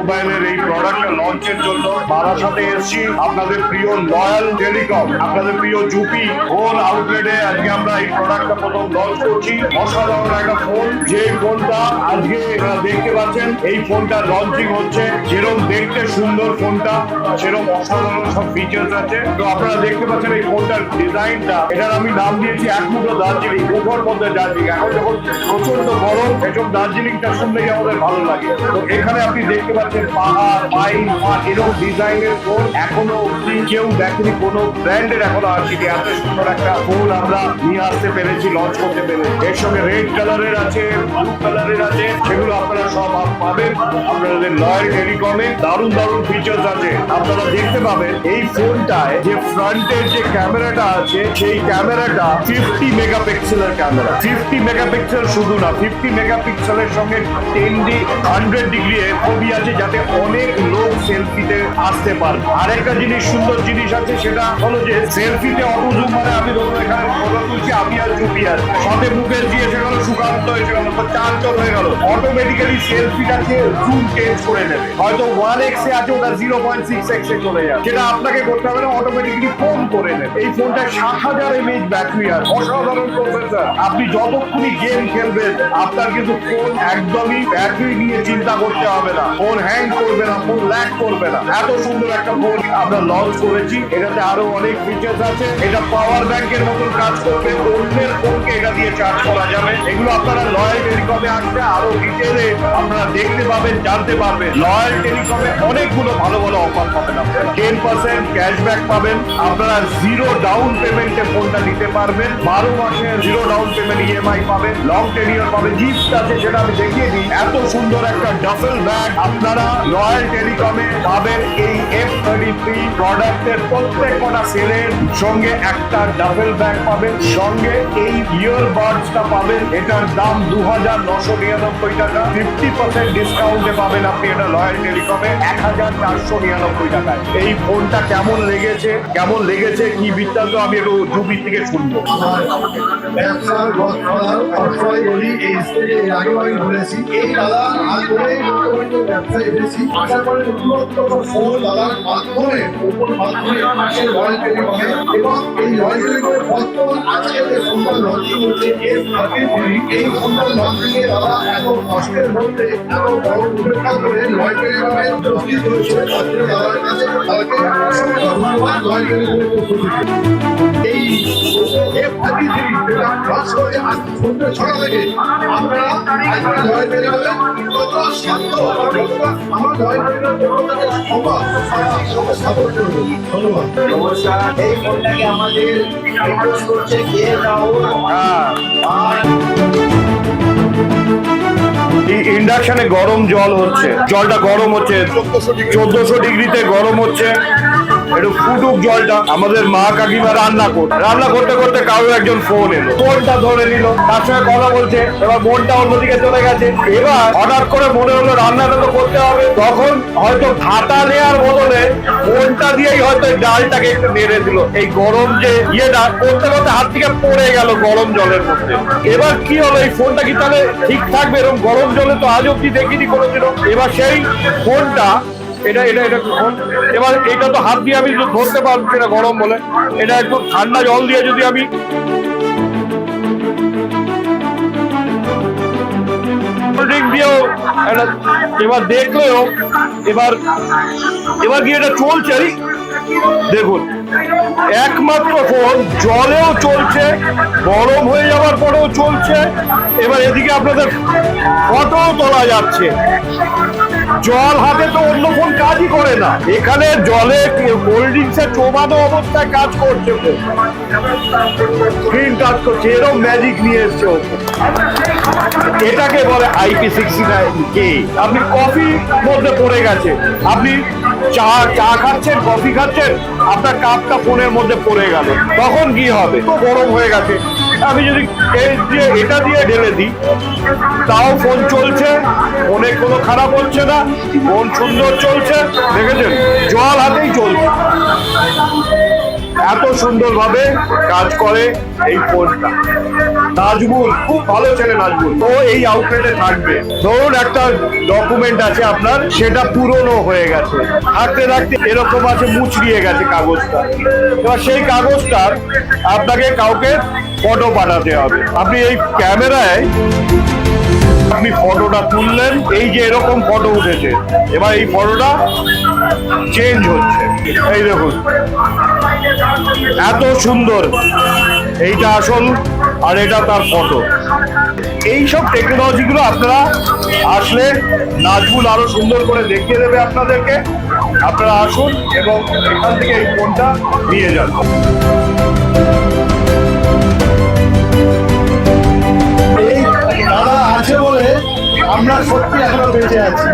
মোবাইলের এই প্রোডাক্টটা লঞ্চের জন্য বারাসাতে এসেছি। আপনাদের প্রিয় লয়াল টেলিকম, আপনাদের প্রিয় জুপি ফোন আউটলেটে আজকে আমরা এই প্রোডাক্টটা প্রথম লঞ্চ করছি। অসাধারণ একটা ফোন, যে ফোনটা আজকে আপনারা দেখতে পাচ্ছেন এই ফোনটা লঞ্চিং হচ্ছে। যেরকম দেখতে সুন্দর ফোনটা, সেরকম অসাধারণ সব ফিচার্স আছে। তো আপনারা দেখতে পাচ্ছেন এই ফোনটার ডিজাইনটা, এটার আমি নাম দিয়েছি এক মুঠো দার্জিলিং, মুঠোর মধ্যে দার্জিলিং। এখন যখন প্রচন্ড গরম, এসব দার্জিলিংটা শুনলেই আমাদের ভালো লাগে। তো এখানে আপনি দেখতে পাচ্ছেন পাহাড়, পাইন, এরকম ডিজাইনের ফোন এখনো অব্দি কেউ দেখেনি, কোনো ব্র্যান্ডের এখনো আসেনি। এত সুন্দর একটা ফোন আমরা নিয়ে আসতে পেরেছি, লঞ্চ করতে পেরেছি। এর সঙ্গে রেড কালারের আছে, ব্লু কালারের আছে, সেগুলো আপনারা সব পাবেন আপনাদের লয়াল টেলিকমে। দারুণ দারুণ ফিচার্স আছে, আপনারা দেখতে পাবেন। এই ফোনটায় যে ফ্রন্টের যে ক্যামেরাটা আছে, সেই ক্যামেরাটা 50 মেগাপিক্সেলের ক্যামেরা। 50 মেগাপিক্সেল শুধু না, 50 মেগাপিক্সেলের সঙ্গে 100 ডিগ্রি এফওবি আছে, যাতে অনেক লোক সেলফিতে আসতে পারে। আরেকটা জিনিস, সুন্দর জিনিস আছে, সেটা হলো যে সেলফিতে অটো জুম, মানে আমি ধরুন এখানে ফটো তুলছি, আমি আর জুপি আর সাথে মুখেরজি এসে গেল, সুকান্ত এসে গেল, চারজন হয়ে গেল, অটোমেটিক্যালি সেলফিটাকে জুম চেঞ্জ করে নেবে। হয়তো 1x এ আছে, ওটা 0.6x এ চলে যাবে, সেটা আপনাকে করতে হবে না, অটোমেটিক্যালি ফোন করে নেবে। এই ফোনটা 7000 mAh ব্যাটারি আর অসাধারণ প্রসেসর। আপনি যতক্ষণই গেম খেলবেন, আপনার কিন্তু ফোন একদমই ব্যাটারি নিয়ে চিন্তা করতে হবে না, ফোন হ্যাং করবে না, ফোন ল্যাগ করবে না। এত সুন্দর একটা ফোন আমরা লঞ্চ করেছি। এটাতে আরো অনেক ফিচার্স আছে। এটা পাওয়ার ব্যাংকের মতন কাজ করবে, অন্যের ফোনকে এটা দিয়ে চার্জ করা যাবে। এগুলো আপনারা লয়াল টেলিকমে আসলে আরো ডিটেলে আপনারা দেখতে পাবেন, জানতে পারবেন। লয়াল টেলিকমে অনেকগুলো ভালো ভালো অফার পাবেন। আপনারা 10% ক্যাশব্যাক পাবেন, আপনারা 0 ডাউন পেমেন্টে ফোনটা নিতে পারবেন, 12 মাসে 0 ডাউন পেমেন্ট ইএমআই পাবেন, লং টেনিয়র পাবেন। গিফট আছে, সেটা আমি দেখিয়ে দিই। এত সুন্দর একটা ডাফেল ব্যাগ আপনারা লয়াল টেলিকমে পাবেন। এই F33 প্রোডাক্টের প্রত্যেক কটা সেলের সঙ্গে একটা ডাফেল ব্যাগ পাবেন, সঙ্গে এই ইয়ারবাডসটা পাবেন। এটার দাম 2999 টাকা, 50% ডিসকাউন্টে পাবেন আপনি এটা লয়াল টেলিকমে 1499 টাকায়। এই ফোনটা কেমন লেগেছে, কেমন লেগেছে কি বৃত্তান্ত আমি একটু জুবির থেকে শুনবো। ব্যবসার অর্থই বলি, এই স্টেজে এর আগেও আমি বলেছি, এই দাদা আজ ধরে ব্যবসায় এসেছি। আশা করি নতুনত্ব ফোন দাদার মাধ্যমে ওপর মাধ্যমে আসে লয়াল টেলিকমে। এবং এই লয়াল টেলিকমে বর্তমান আজকে যে ফোনটা লঞ্চিং হচ্ছে, এই ফোনটা লঞ্চিং এ দাদা এত কষ্টের মধ্যে এত বড় উপেক্ষা করে লয়াল টেলিকমে উপস্থিত হয়েছে। দাদার কাছে তাদেরকে অসংখ্য ধন্যবাদ লয়াল টেলিকমের পক্ষ থেকে। এই F33 যেটা লঞ্চ করে আজ সন্ধ্যে 6টা থেকে আপনারা আজকে লয়াল টেলিকমে কত শান্ত, আমার লয়াল টেলিকমের সম্ভব সাপোর্ট করবে। ধন্যবাদ। নমস্কার, এই ফোনটাকে আমাদের রিকোয়েস্ট করছে কে রাহুল। ইন্ডাকশনে গরম জল হচ্ছে, জলটা গরম হচ্ছে 1400 ডিগ্রিতে গরম হচ্ছে। একটু ফুটুক জলটা। আমাদের মা কাকিমা রান্না করতে করতে কারো একজন ফোন এলো, ফোনটা ধরে নিল, তার সঙ্গে কথা বলছে। এবার মনটা অন্যদিকে চলে গেছে। এবার হঠাৎ করে মনে হলো রান্নাটা তো করতে হবে। তখন হয়তো ভাতা নেওয়ার বদলে ফোনটা দিয়েই হয়তো ডালটাকে একটু নেড়ে দিল। এই গরম যে ইয়েটা করতে করতে হাত থেকে পড়ে গেল গরম জলের মধ্যে। এবার কি হলো, এই ফোনটা কি তাহলে ঠিক থাকবে? এরকম গরম জলে তো আজ অব্দি দেখিনি কোনোদিনও। এবার সেই ফোনটা এটা ফোন, এবার এটা তো হাত দিয়ে আমি ধরতে পারছি না গরম বলে। এটা একটু ঠান্ডা জল দিয়ে যদি আমি দিয়েও এবার দেখলেও এবার কি এটা চলছে। দেখুন, একমাত্র ফোন জলেও চলছে, গরম হয়ে যাওয়ার পরেও চলছে। এবার এদিকে আপনাদের ফটোও তোলা যাচ্ছে। জল হাতে তো অন্য ফোন কাজই করে না, এখানে জলে কোল্ড ড্রিঙ্কসের চোবানো অবস্থায় কাজ করছে, স্ক্রিন কাজ করছে। এরকম ম্যাজিক নিয়ে এসছে ও। এটাকে বলে IP69K। আপনি কফি মধ্যে পড়ে গেছে, আপনি চা খাচ্ছেন, কফি খাচ্ছেন, আপনার কাপটা ফোনের মধ্যে পড়ে গেল, তখন কি হবে? তো গরম হয়ে গেছে। আমি যদি এটা দিয়ে ঢেলে দিই, তাও ফোন চলছে, ফোনে কোনো খারাপ হচ্ছে না, ফোন সুন্দর চলছে। দেখেছেন, জল হাতেই চলছে। এত সুন্দরভাবে কাজ করে এই ফোনটা। নাজমুল খুব ভালো ছেলে, নাজমুল ও এই আউটলেটে থাকবে। ধরুন একটা ডকুমেন্ট আছে আপনার, সেটা পুরনো হয়ে গেছে, থাকতে থাকতে এরকম আছে মুচড়িয়ে গেছে কাগজটা, এবার সেই কাগজটার আপনাকে কাউকে ফটো পাঠাতে হবে। আপনি এই ক্যামেরায় আপনি ফটোটা তুললেন, এই যে এরকম ফটো উঠেছে, এবার এই ফটোটা চেঞ্জ হচ্ছে। এই দেখুন এত সুন্দর, এইটা আসল আর এটা তার ফটো। এইসব টেকনোলজিগুলো আপনারা আসলে নাজমুল আরো সুন্দর করে দেখিয়ে দেবে আপনাদেরকে। আপনারা আসুন এবং এখান থেকে এই ফোনটা নিয়ে যান। এই দাদা আছে বলে আমরা সত্যি এখনো বেঁচে আছি।